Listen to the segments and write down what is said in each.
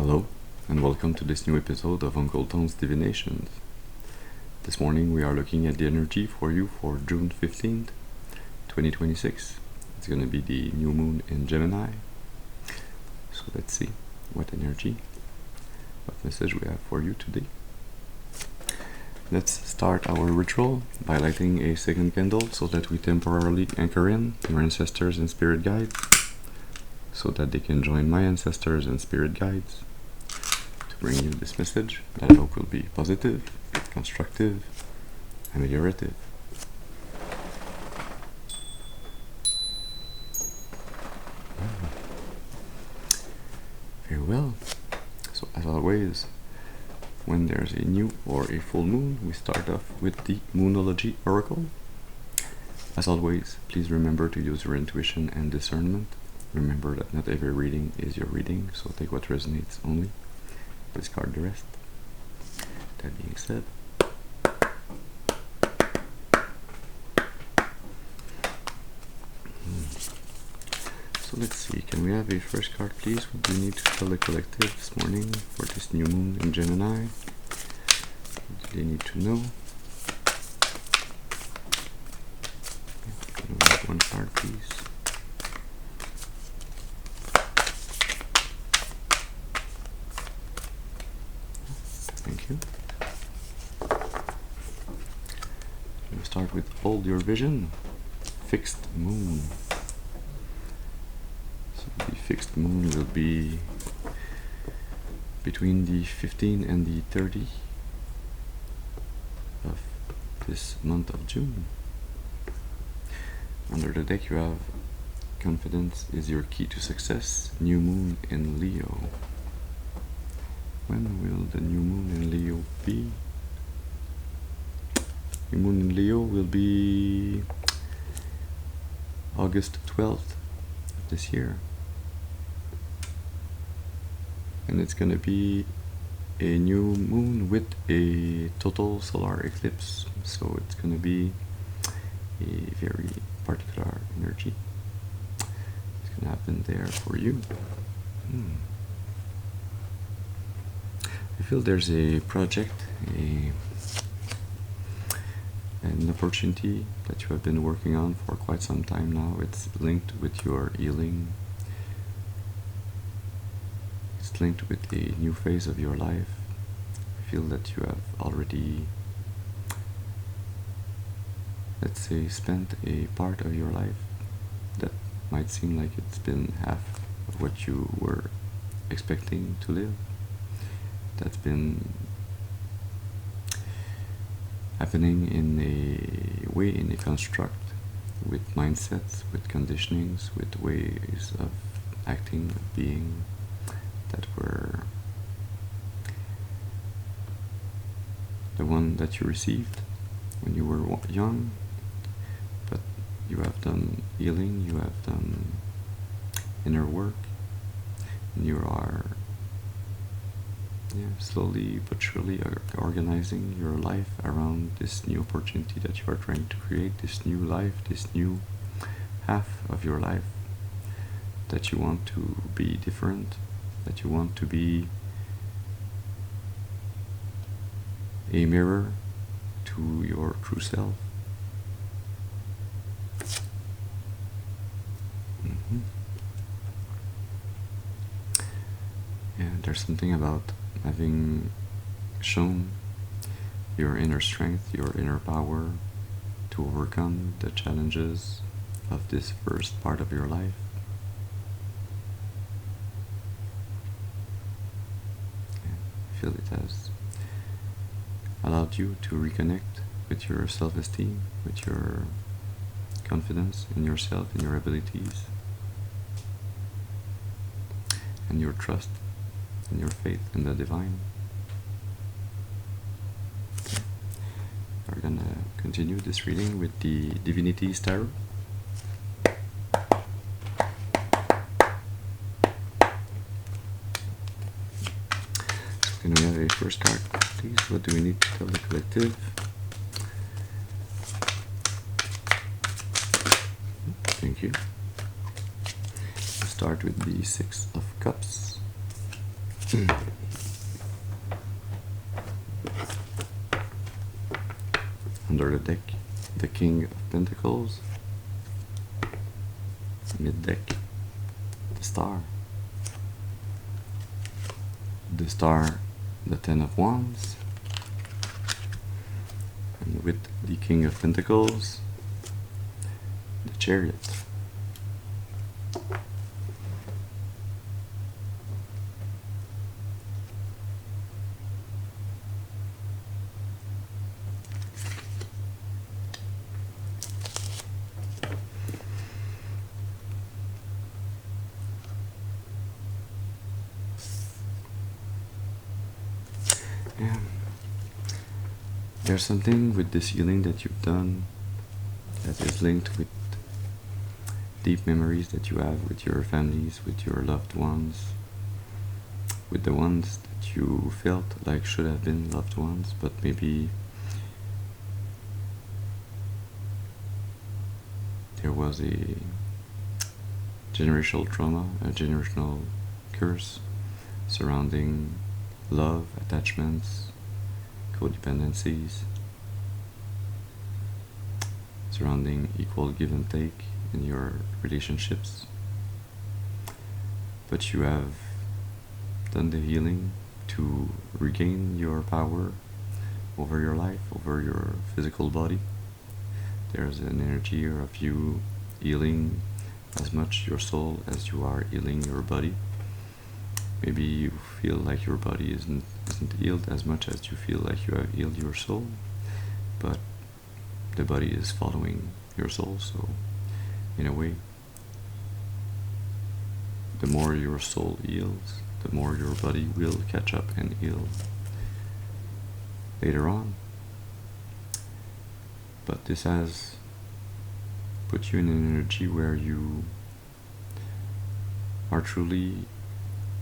Hello, and welcome to this new episode of Uncle Tom's Divinations. This morning we are looking at the energy for you for June 15th, 2026. It's going to be the new moon in Gemini. So let's see what energy, what message we have for you today. Let's start our ritual by lighting a second candle so that we temporarily anchor in your ancestors and spirit guides, so that they can join my ancestors and spirit guides to bring you this message that I hope will be positive, constructive, ameliorative. Very well. So as always, when there's a new or a full moon, we start off with the Moonology oracle. As always, please remember to use your intuition and discernment. Remember that not every reading is your reading, so take what resonates only. Discard the rest. That being said, so let's see, can we have a first card please? What do we need to tell the collective this morning for this new moon in Gemini? What do they need to know? Can we have one card please? Thank you. We'll start with Hold Your Vision, Fixed Moon. So the fixed moon will be between the 15 and the 30 of this month of June. Under the deck you have Confidence is your key to success, New Moon in Leo. When will the new moon in Leo be? New moon in Leo will be August 12th of this year. And it's going to be a new moon with a total solar eclipse. So it's going to be a very particular energy. It's going to happen there for you. I feel there's a project, an opportunity that you have been working on for quite some time now. It's linked with your healing. It's linked with a new phase of your life. I feel that you have already, let's say, spent a part of your life that might seem like it's been half of what you were expecting to live. That's been happening in a way, in a construct, with mindsets, with conditionings, with ways of acting, of being, that were the one that you received when you were young, but you have done healing, you have done inner work, and you are slowly but surely organizing your life around this new opportunity that you are trying to create, this new life, this new half of your life, that you want to be different, that you want to be a mirror to your true self. And there's something about having shown your inner strength, your inner power to overcome the challenges of this first part of your life. I feel it has allowed you to reconnect with your self-esteem, with your confidence in yourself, in your abilities, and your trust and your faith in the divine. Okay. We're gonna continue this reading with the Divinity Tarot. So can we have a first card, please? What do we need to tell the collective? Thank you. We'll start with the Six of Cups. Under the deck, the King of Pentacles. Mid-deck, the Star. The Star, the Ten of Wands. And with the King of Pentacles, the Chariot. Yeah. There's something with this healing that you've done that is linked with deep memories that you have with your families, with your loved ones, with the ones that you felt like should have been loved ones, but maybe there was a generational trauma, a generational curse surrounding love, attachments, codependencies, surrounding equal give and take in your relationships. But you have done the healing to regain your power over your life, over your physical body. There's an energy of you healing as much your soul as you are healing your body. Maybe you feel like your body isn't healed as much as you feel like you have healed your soul, but the body is following your soul, so in a way, the more your soul heals, the more your body will catch up and heal later on. But this has put you in an energy where you are truly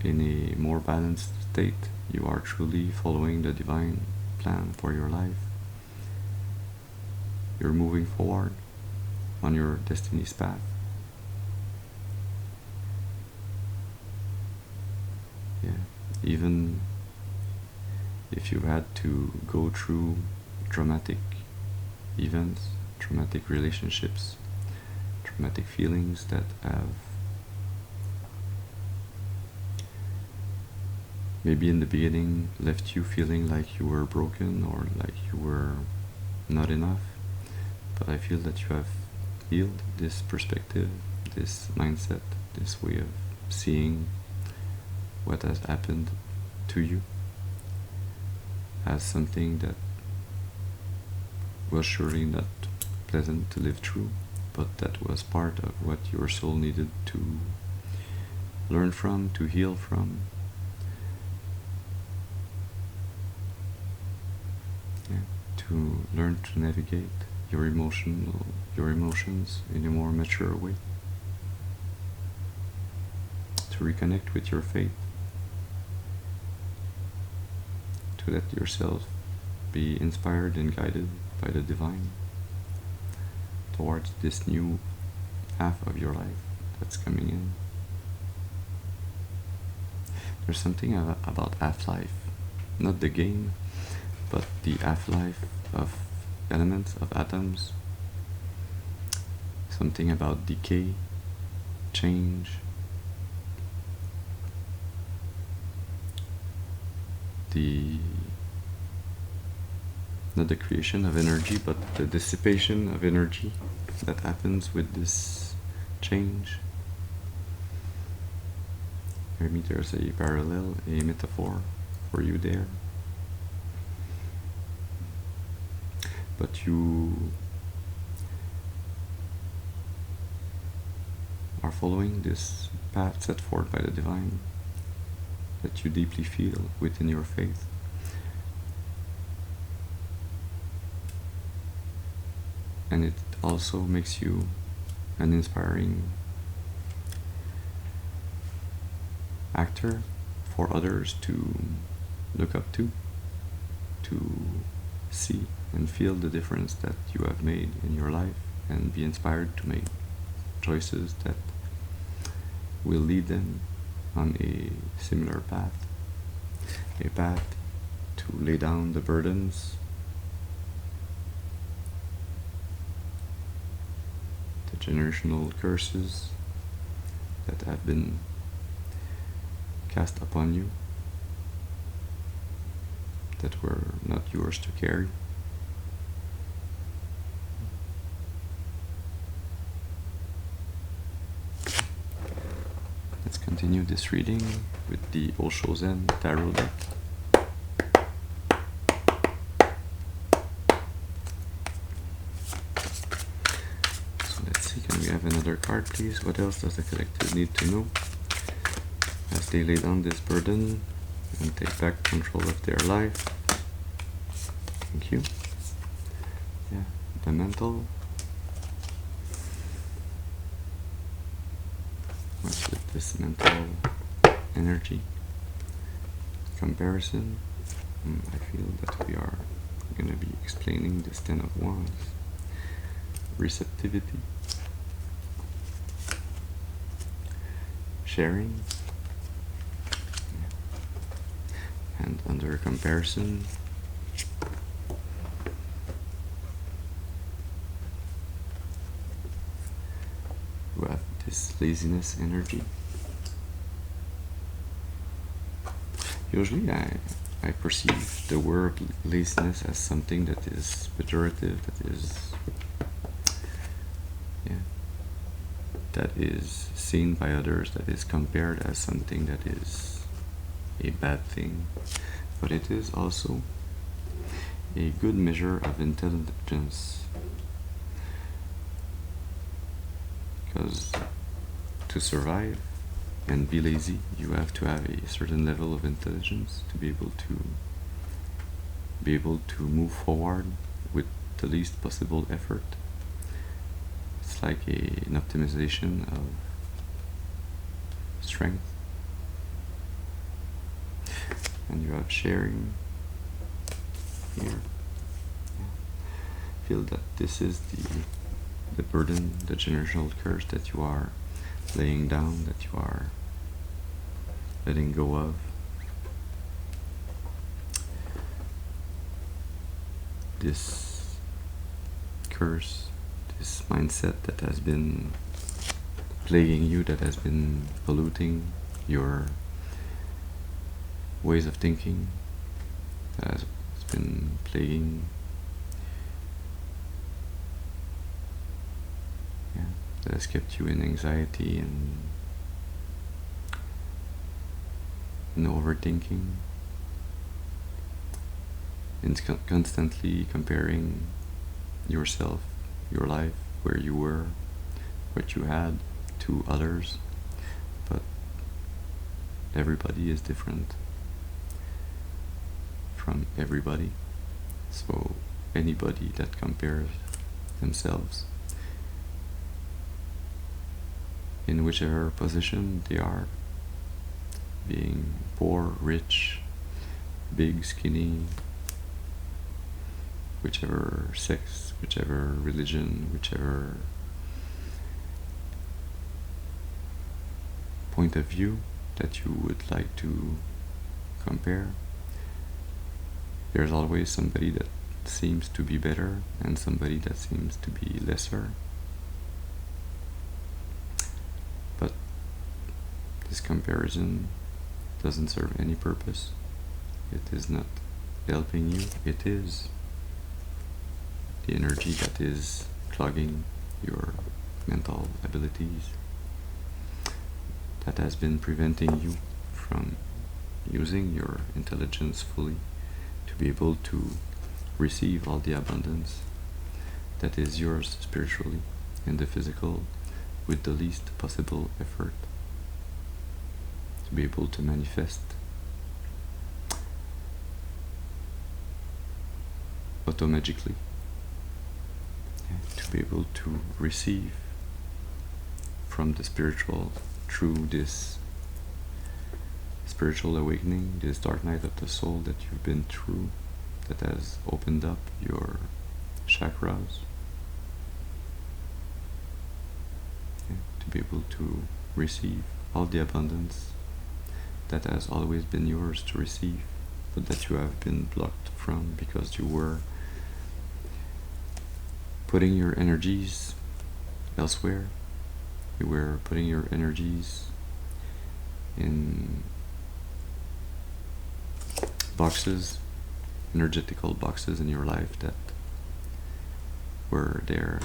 in a more balanced state. You are truly following the divine plan for your life. You're moving forward on your destiny's path. Yeah, even if you had to go through traumatic events, traumatic relationships, traumatic feelings that have maybe in the beginning left you feeling like you were broken or like you were not enough, but I feel that you have healed this perspective, this mindset, this way of seeing what has happened to you as something that was surely not pleasant to live through, but that was part of what your soul needed to learn from, to heal from. Yeah, to learn to navigate your emotions in a more mature way, to reconnect with your faith, to let yourself be inspired and guided by the divine towards this new half of your life that's coming in. There's something about half-life, not the game, but the half-life of elements, of atoms, something about decay, change, not the creation of energy, but the dissipation of energy that happens with this change. Maybe there's a parallel, a metaphor for you there. But you are following this path set forth by the divine that you deeply feel within your faith. And it also makes you an inspiring actor for others to look up to see and feel the difference that you have made in your life and be inspired to make choices that will lead them on a similar path a path to lay down the burdens, the generational curses that have been cast upon you, that were not yours to carry. Let's continue this reading with the Osho Zen Tarot deck. So let's see, can we have another card please? What else does the collective need to know as they lay down this burden and take back control of their life? Thank you. Yeah, the mental. What's with this mental energy? Comparison. I feel that we are going to be explaining this Ten of Wands. Receptivity. Sharing. And under comparison, we have this laziness energy. Usually I perceive the word laziness as something that is pejorative, that is seen by others, that is compared as something that is a bad thing. But it is also a good measure of intelligence, because to survive and be lazy, you have to have a certain level of intelligence to be able to move forward with the least possible effort. It's like an optimization of strength. And you have sharing here. Feel that this is the burden, the generational curse that you are laying down, that you are letting go of. This curse, this mindset that has been plaguing you, that has been polluting your ways of thinking, that has been plaguing, that has kept you in anxiety and in overthinking, and constantly comparing yourself, your life, where you were, what you had, to others. But everybody is different from everybody, so anybody that compares themselves in whichever position they are, being poor, rich, big, skinny, whichever sex, whichever religion, whichever point of view that you would like to compare, there's always somebody that seems to be better and somebody that seems to be lesser. But this comparison doesn't serve any purpose. It is not helping you. It is the energy that is clogging your mental abilities, that has been preventing you from using your intelligence fully to be able to receive all the abundance that is yours spiritually and the physical with the least possible effort, to be able to manifest automagically, to be able to receive from the spiritual through this spiritual awakening, this dark night of the soul that you've been through, that has opened up your chakras, to be able to receive all the abundance that has always been yours to receive but that you have been blocked from because you were putting your energies elsewhere. You were putting your energies in boxes, energetical boxes in your life that were there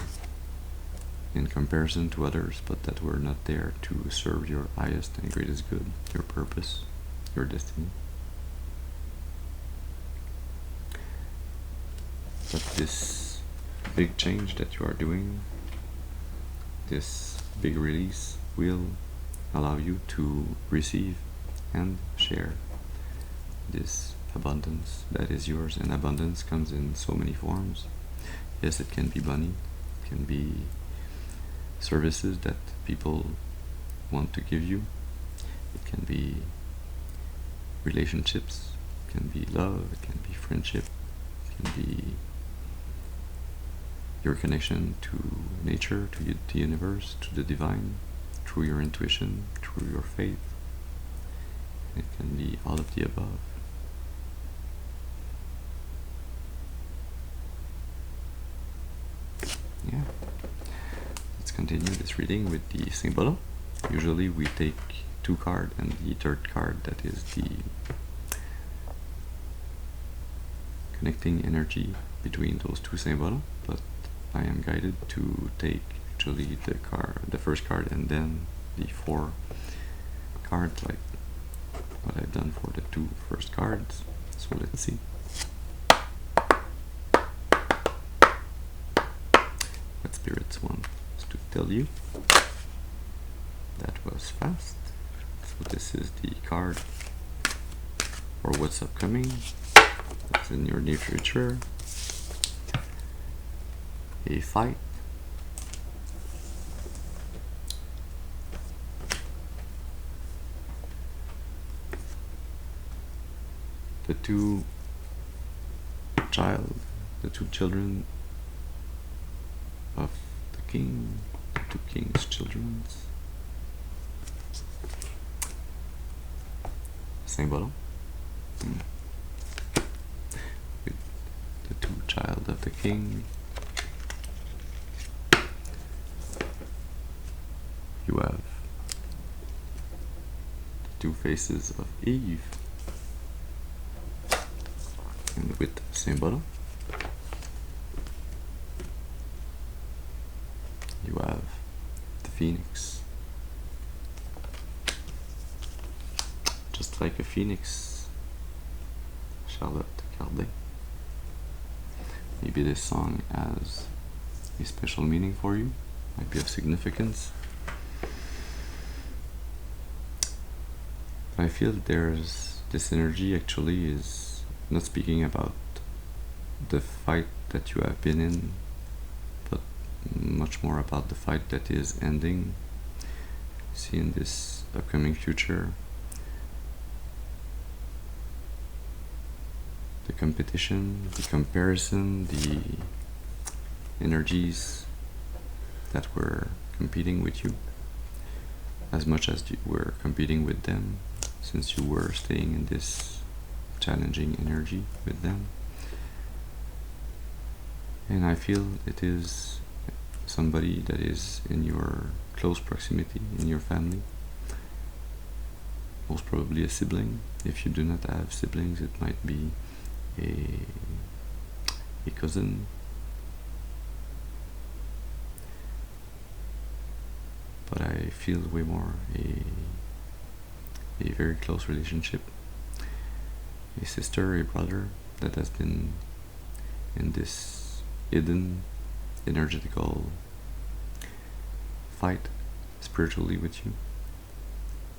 in comparison to others, but that were not there to serve your highest and greatest good, your purpose, your destiny. But this big change that you are doing, this big release, will allow you to receive and share this abundance that is yours. And abundance comes in so many forms. Yes, it can be money, it can be services that people want to give you, it can be relationships, it can be love, it can be friendship, it can be your connection to nature, to the universe, to the divine, through your intuition, through your faith. It can be all of the above. Yeah. Let's continue this reading with the Symbolon. Usually we take 2 cards, and the third card, that is the connecting energy between those 2 Symbolon, but I am guided to take actually the first card and then the 4 cards, like what I've done for the 2 first cards. So let's see. What spirits want to tell you. That was fast. So this is the card for what's upcoming. That's in your near future. A fight. The two children of the king, the 2 king's children. Symbolon. With the 2 child of the king. You have the 2 faces of Eve. And with Symbolon, you have the phoenix. Just like a phoenix, Charlotte Cardin. Maybe this song has a special meaning for you, might be of significance. I feel there's this energy actually is not speaking about the fight that you have been in, but much more about the fight that is ending. See, in this upcoming future, the competition, the comparison, the energies that were competing with you, as much as you were competing with them, since you were staying in this challenging energy with them. And I feel it is somebody that is in your close proximity, in your family, most probably a sibling. If you do not have siblings, it might be a cousin, but I feel way more a very close relationship, a sister, a brother that has been in this hidden energetical fight spiritually with you,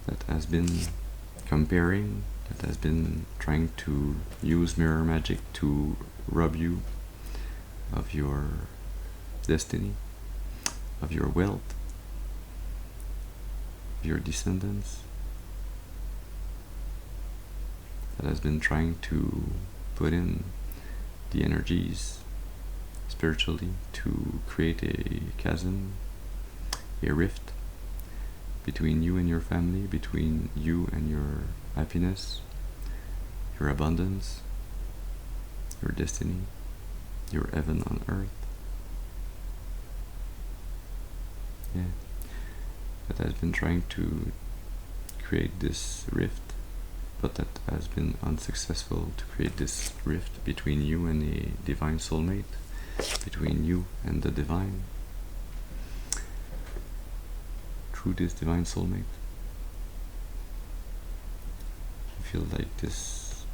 that has been comparing, that has been trying to use mirror magic to rob you of your destiny, of your wealth, of your descendants, that has been trying to put in the energies spiritually to create a chasm, a rift between you and your family, between you and your happiness, your abundance, your destiny, your heaven on earth. Yeah, that has been trying to create this rift, but that has been unsuccessful to create this rift between you and a divine soulmate, between you and the divine, through this divine soulmate. I feel like this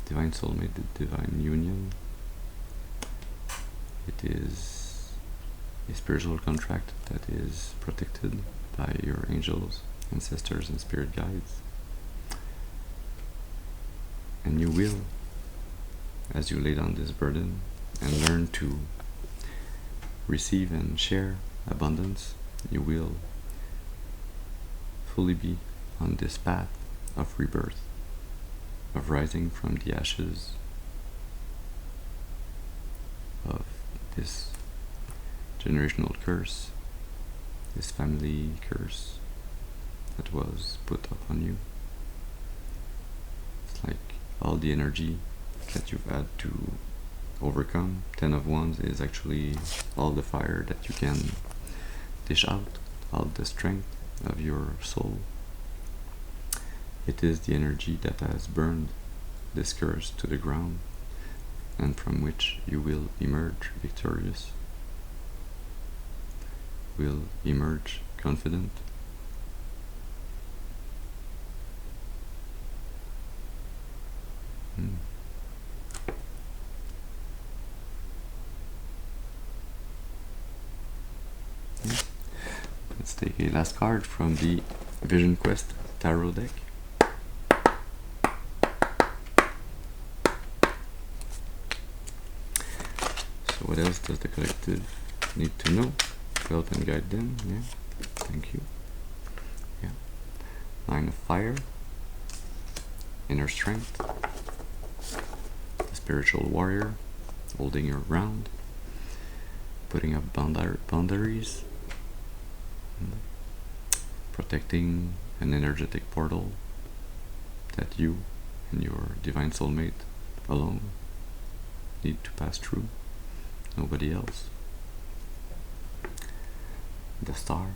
divine soulmate, the divine union, it is a spiritual contract that is protected by your angels, ancestors, and spirit guides. And you will, as you lay down this burden and learn to receive and share abundance, you will fully be on this path of rebirth, of rising from the ashes of this generational curse, this family curse that was put upon you. It's like all the energy that you've had to overcome. 10 of Wands is actually all the fire that you can dish out, all the strength of your soul. It is the energy that has burned this curse to the ground, and from which you will emerge victorious, will emerge confident. Let's take a last card from the Vision Quest Tarot deck. So what else does the collective need to know? Help and guide them. Yeah, thank you. Yeah, 9 of Fire, inner strength, the spiritual warrior, holding your ground, putting up boundaries, protecting an energetic portal that you and your divine soulmate alone need to pass through, nobody else. The Star,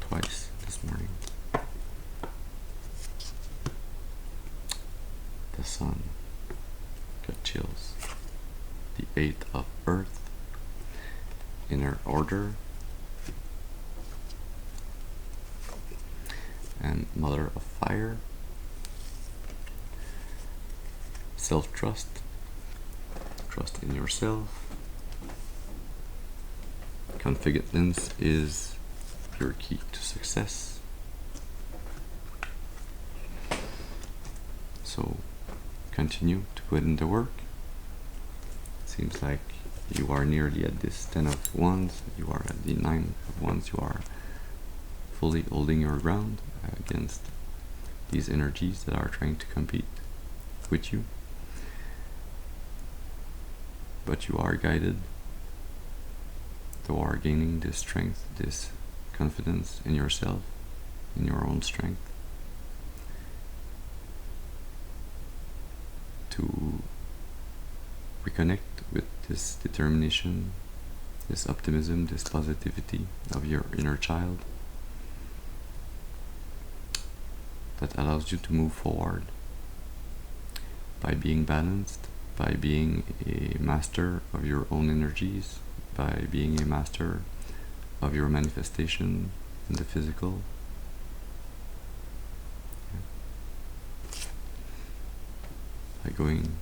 twice this morning. The Sun, got chills. The 8 of Earth, inner order, and Mother of Fire, self-trust, trust in yourself. Confidence is your key to success. So continue to put in the work. Seems like you are nearly at this 10 of Wands, you are at the 9 of Wands, you are fully holding your ground against these energies that are trying to compete with you. But you are guided. You are gaining this strength, this confidence in yourself, in your own strength, to reconnect with this determination, this optimism, this positivity of your inner child that allows you to move forward by being balanced, by being a master of your own energies, by being a master of your manifestation in the physical. By going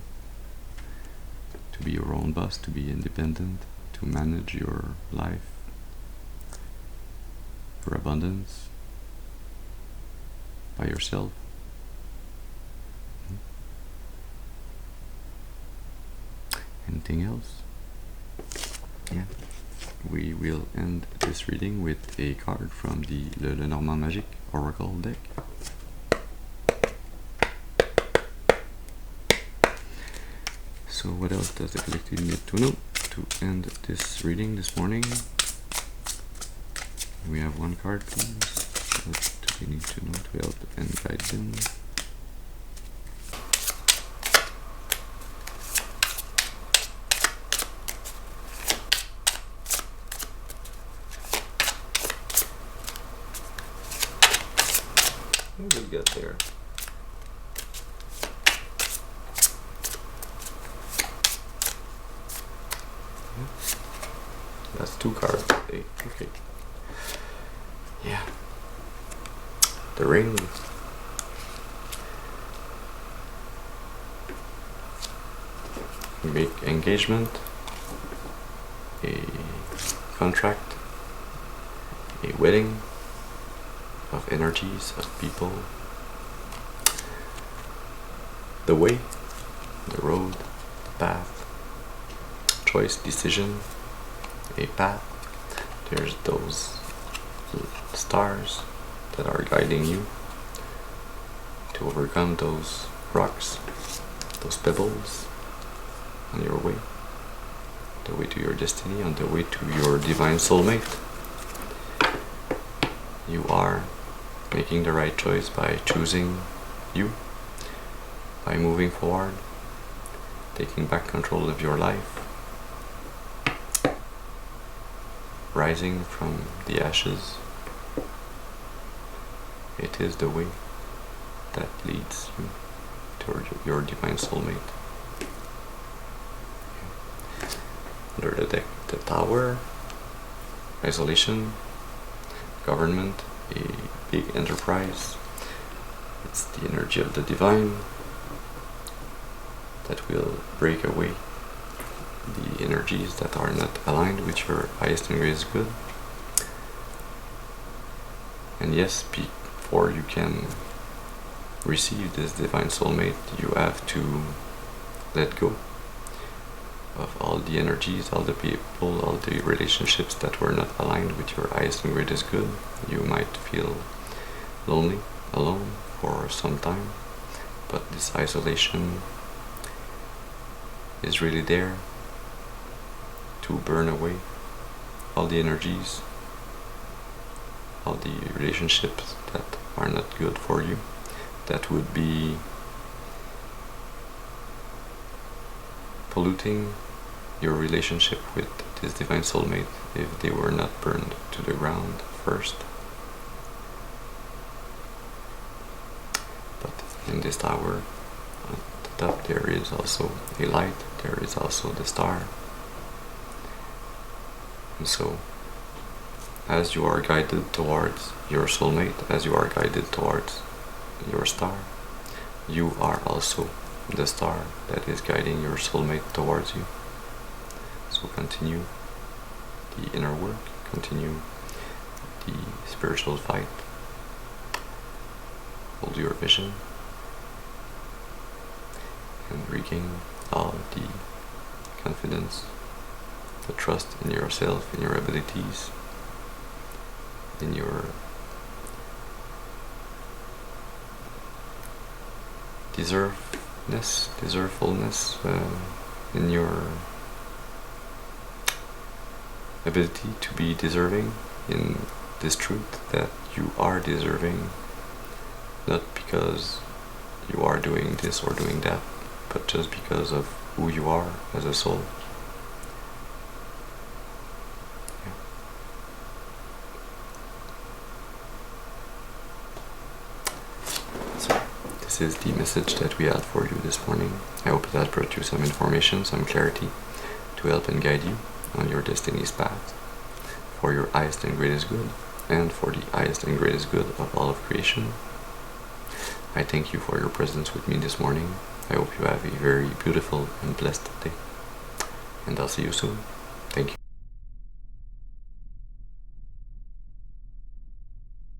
to be your own boss, to be independent, to manage your life, your abundance by yourself. Anything else? Yeah. We will end this reading with a card from the Lenormand Magique Oracle deck. So what else does the collective need to know to end this reading this morning? We have one card, please. you need to know to help and guide them. What did we get there? That's 2 cards. Okay. Yeah. The ring. Big engagement. A contract. A wedding of energies, of people. The way, the road, the path, choice, decision, a path. There's those stars that are guiding you to overcome those rocks, those pebbles on your way, the way to your destiny, on the way to your divine soulmate. You are making the right choice by choosing you, by moving forward, taking back control of your life, rising from the ashes. It is the way that leads you toward your divine soulmate. Under the deck, the Tower, isolation, government, a big enterprise. It's the energy of the divine that will break away the energies that are not aligned with your highest and greatest good. And yes, before you can receive this divine soulmate, you have to let go of all the energies, all the people, all the relationships that were not aligned with your highest and greatest good. You might feel lonely, alone for some time, but this isolation is really there to burn away all the energies, all the relationships that are not good for you, that would be polluting your relationship with this divine soulmate if they were not burned to the ground first. But in this tower, at the top there is also a light, there is also the star. And so, as you are guided towards your soulmate, as you are guided towards your star, you are also the star that is guiding your soulmate towards you. So continue the inner work, continue the spiritual fight, hold your vision, and regain all the confidence, the trust in yourself, in your abilities, in your deservefulness, in your ability to be deserving, in this truth that you are deserving, not because you are doing this or doing that, but just because of who you are as a soul. Yeah. So, this is the message that we had for you this morning. I hope it has brought you some information, some clarity to help and guide you on your destiny's path for your highest and greatest good and for the highest and greatest good of all of creation. I thank you for your presence with me this morning. I hope you have a very beautiful and blessed day, and I'll see you soon.